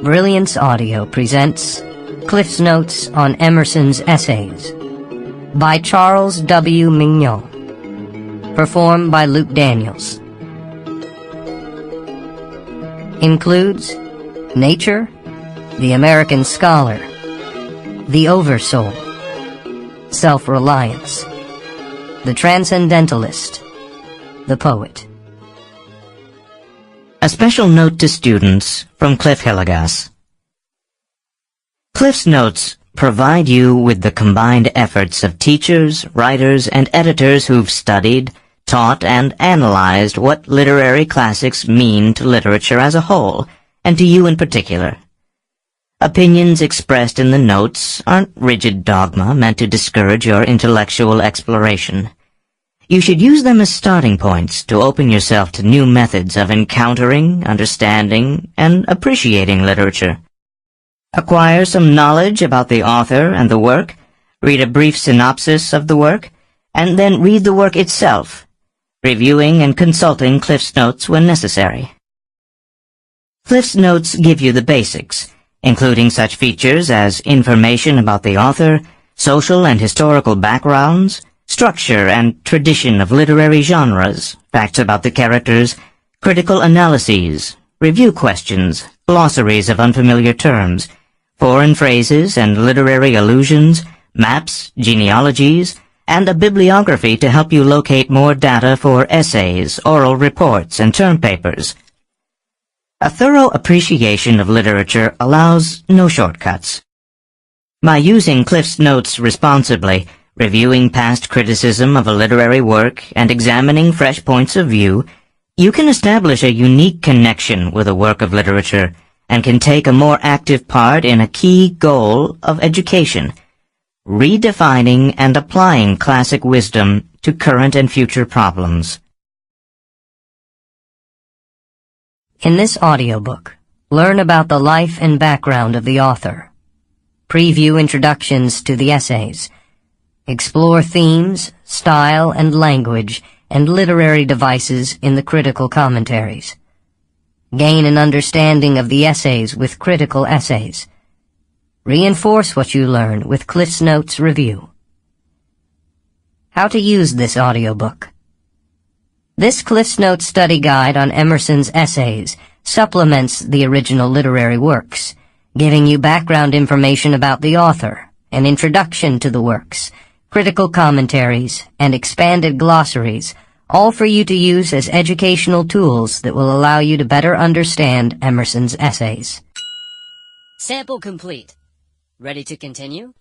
Brilliance Audio presents Cliff's Notes on Emerson's Essays by Charles W. Mignon, performed by Luke Daniels. Includes Nature, the American Scholar, the Oversoul, Self-Reliance, the Transcendentalist, the Poet. A special note to students from Cliff Hillegas. Cliff's Notes provide you with the combined efforts of teachers, writers, and editors who've studied, taught, and analyzed what literary classics mean to literature as a whole, and to you in particular. Opinions expressed in the notes aren't rigid dogma meant to discourage your intellectual exploration. You should use them as starting points to open yourself to new methods of encountering, understanding, and appreciating literature. Acquire some knowledge about the author and the work, read a brief synopsis of the work, and then read the work itself, reviewing and consulting Cliff's Notes when necessary. Cliff's Notes give you the basics, including such features as information about the author, social and historical backgrounds, structure and tradition of literary genres, facts about the characters, critical analyses, review questions, glossaries of unfamiliar terms, foreign phrases and literary allusions, maps, genealogies, and a bibliography to help you locate more data for essays, oral reports, and term papers. A thorough appreciation of literature allows no shortcuts. By using Cliff's Notes responsibly, reviewing past criticism of a literary work, and examining fresh points of view, you can establish a unique connection with a work of literature and can take a more active part in a key goal of education, redefining and applying classic wisdom to current and future problems. In this audiobook, learn about the life and background of the author, preview introductions to the essays, explore themes, style, and language, and literary devices in the critical commentaries. Gain an understanding of the essays with critical essays. Reinforce what you learn with Cliff's Notes review. How to use this audiobook. This Cliff's Notes study guide on Emerson's essays supplements the original literary works, giving you background information about the author, an introduction to the works, critical commentaries, and expanded glossaries, all for you to use as educational tools that will allow you to better understand Emerson's essays. Sample complete. Ready to continue?